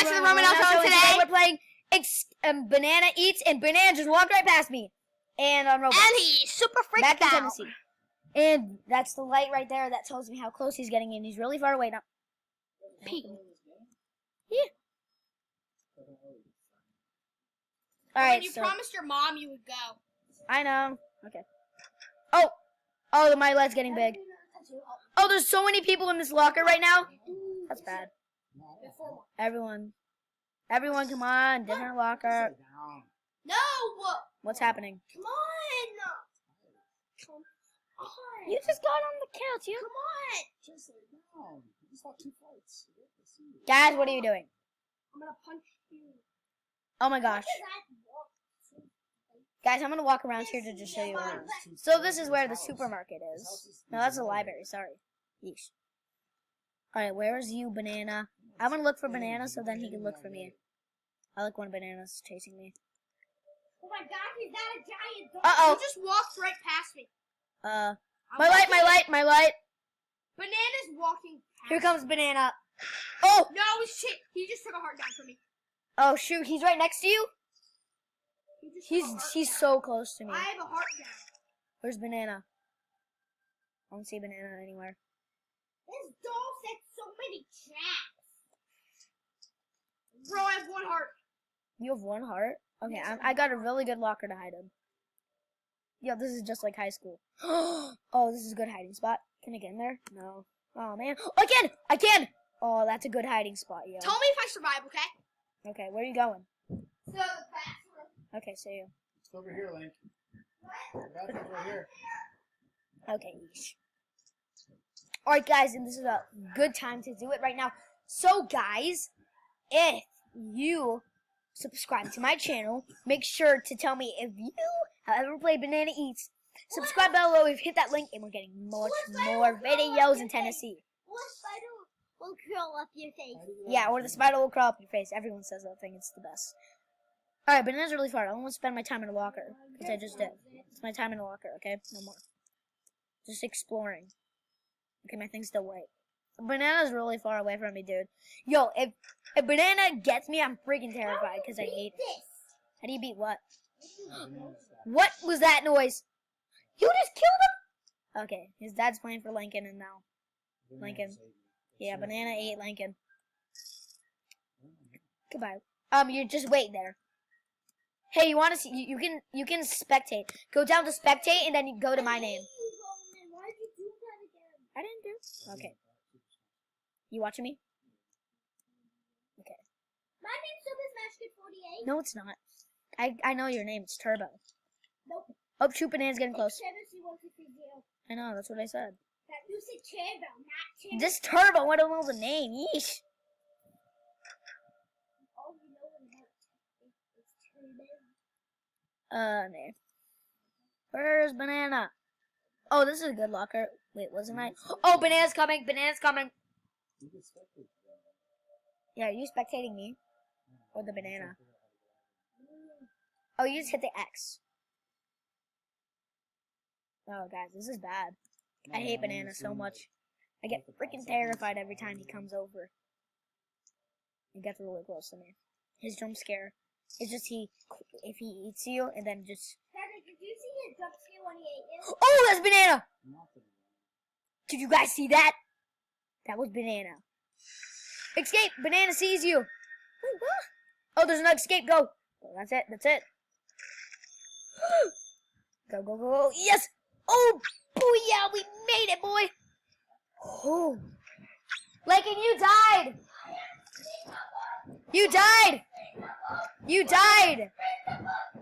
guys to the Roman Show. Today we're playing Banana Eats, and Banana just walked right past me. And on Roblox. And he's super freaked Back in out. Tennessee. And that's the light right there that tells me how close he's getting in. He's really far away now. Pete. Yeah. Alright, When you promised your mom you would go. I know. Okay. Oh, my light's getting big. Oh, there's so many people in this locker right now. That's bad. Everyone, come on, different locker. No! What's happening? Come on! Come on! You just got on the couch, you. Come on! Just lay down. You just have 2 fights. Guys, what are you doing? I'm gonna punch you. Oh my gosh. Guys, I'm gonna walk around here to just show you around. So this is where the supermarket is. No, that's the library, sorry. Yeesh. Alright, where is you, Banana? I'm gonna look for Banana so then he can look for me. I like when Banana's chasing me. Oh my god, he's not a giant dog. Uh-oh. He just walked right past me. My light. Banana's walking past Here comes Banana. Oh! No, shit. He just took a heart down from me. Oh shoot, he's right next to you? He just He's so close to me. I have a heart down. Where's Banana? I don't see Banana anywhere. This doll set so many traps. Bro, I have 1 heart. You have 1 heart? Okay, I got a really good locker to hide in. Yo, this is just like high school. Oh, this is a good hiding spot. Can I get in there? No. Oh, man. Oh, I can! Oh, that's a good hiding spot, yo. Tell me if I survive, okay? Okay, where are you going? So, the bathroom. Okay, see you. It's over here, Link. The bathroom's right here. Okay, yeesh. Alright, guys, and this is a good time to do it right now. So, guys, if you subscribe to my channel, make sure to tell me if you have ever played Banana Eats. Subscribe below if you hit that link, and we're getting much more videos in Tennessee. What spider will curl up your face? Yeah, or the spider will crawl up your face. Everyone says that thing. It's the best. Alright, Banana's really far. I don't want to spend my time in a locker, because I just did. It's my time in a locker, okay? No more. Just exploring. Okay, my thing's still white. Banana's really far away from me, dude. Yo, if Banana gets me, I'm freaking terrified, because I hate it. How do you beat what? What was that noise? You just killed him? Okay, his dad's playing for Lincoln, and now Lincoln. Yeah, Banana ate Lincoln. Goodbye. You just wait there. Hey, you want to see? You can spectate. Go down to spectate, and then you go to my name. Why did you do that again? I didn't do. Okay. You watching me? Okay. My name's Super Smash Kid 48. No, it's not. I know your name. It's Turbo. Nope. Oh, shoot, Banana's getting close. It's I know, that's what I said. That you said Turbo, not Turbo. This Turbo, I don't know the name. Yeesh. Oh, you know what? It's Turbo. No. Where's Banana? Oh, this is a good locker. Wait, wasn't I? Oh, Banana's coming. Banana's coming. Yeah, are you spectating me? Or the Banana? Oh, you just hit the X. Oh, guys, this is bad. I hate Banana so much. I get freaking terrified every time he comes over. He gets really close to me. His jump scare is just if he eats you and then just... Dad, did you see his jump scare when he ate you? Oh, that's Banana! Did you guys see that? That was Banana. Escape! Banana sees you! Oh, there's an escape. Go! Oh, that's it. That's it. Go, go, go. Yes! Oh, booyah! We made it, boy! Oh. Lincoln, you died! You died! You died!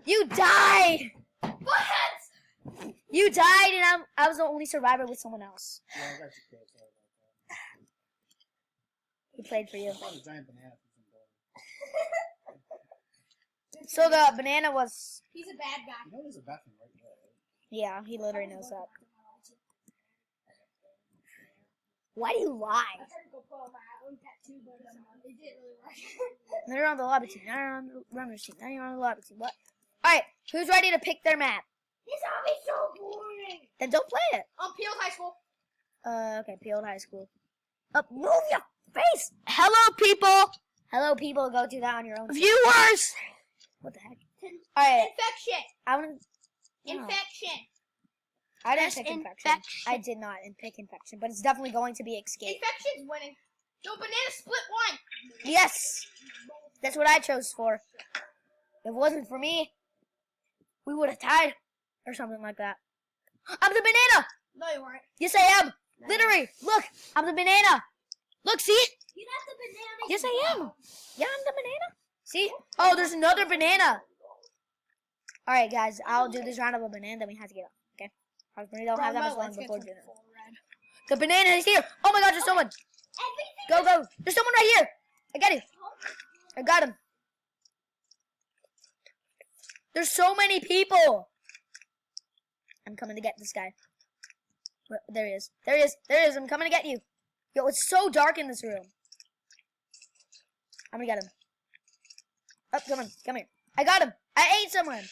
You died! What? You died, and I was the only survivor with someone else. Yeah, I got you killed. Sorry about that. He played for you. I found a giant banana from some dog. So the Banana was... He's a bad guy. You know there's a bathroom right there, right? Yeah, he literally knows that. Why do you lie? I tried to go put on my own tattoo, but it didn't really work. Now you're on the lobby team. Now you're on the runners team. Now you're on the lobby team. What? Alright, who's ready to pick their map? This hobby's so boring. Then don't play it. Peeled High School. Okay, Peeled High School. Up, move your face! Hello, people! Hello, people. Go do that on your own. Viewers! What the heck? All right. Infection. I want. Infection. I didn't Yes, pick infection. infection. I did not pick infection, but it's definitely going to be escape. Infection's winning. No, banana split one. Yes, that's what I chose for. If it wasn't for me, we would have tied or something like that. I'm the banana. No, you weren't. Yes, I am. Literally, look, I'm the banana. Look, see? You're not the banana. Yes, I am. Yeah, I'm the banana. See? Oh, there's another banana. All right, guys, I'll do this round of a banana, then we have to get up. Okay? We don't have that much long before dinner. The banana is here. Oh my God, there's someone. Go, go. There's someone right here. I got him. I got him. There's so many people. I'm coming to get this guy. There he is. There he is. There he is. I'm coming to get you. Yo, it's so dark in this room. I'm gonna get him. Oh, come on. Come here. I got him. I ate someone.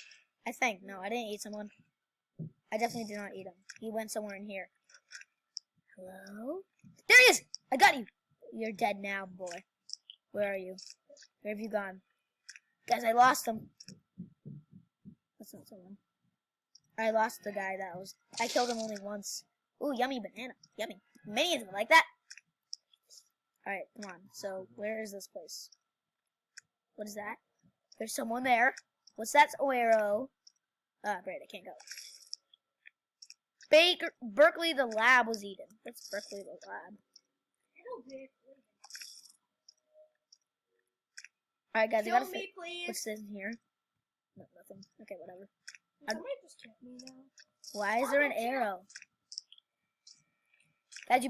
I think. No, I didn't eat someone. I definitely did not eat him. He went somewhere in here. Hello? There he is. I got you. You're dead now, boy. Where are you? Where have you gone? Guys, I lost him. That's not someone. I lost the guy that was... I killed him only once. Ooh, yummy banana. Yummy. Minions would like that. Alright, come on. So, where is this place? What is that? There's someone there. What's that? Oh, arrow. Ah, great. I can't go. Berkeley the lab was eaten. What's Berkeley the lab? Alright, guys, I gotta me, please. what's this in here? No, nothing. Okay, whatever. Somebody just killed me now. Why is there an arrow? Guys,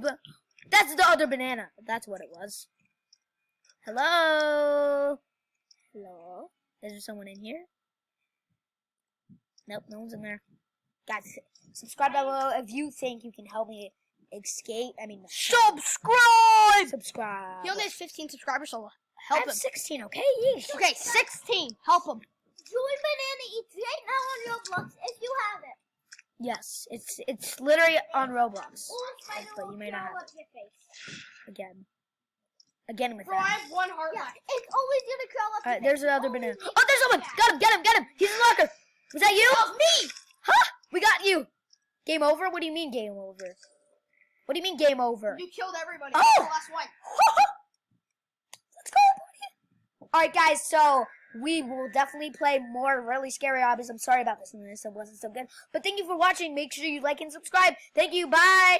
that's the other banana. That's what it was. Hello? Hello? Is there someone in here? Nope, no one's in there. Guys, subscribe down below if you think you can help me escape. Subscribe! Subscribe. He only has 15 subscribers, so I help have him. 16, okay? Yeesh. Okay, 16. Help him. Join Banana Eats right now on Roblox if you have it. Yes, it's literally on Roblox. Or Spider But will you may not crawl have up your face. Again with Bro, I that. have one heart left. It's always gonna crawl up Alright, your there's face. another Always banana. make Oh, there's it someone! bad. Get him! He's in the locker! Was that you? That was me! Huh? We got you! Game over? What do you mean game over? What do you mean game over? You killed everybody. Oh! That's the last one. Let's go, buddy! Alright, guys, so we will definitely play more really scary hobbies. I'm sorry about this one. This wasn't so good. But thank you for watching. Make sure you like and subscribe. Thank you. Bye!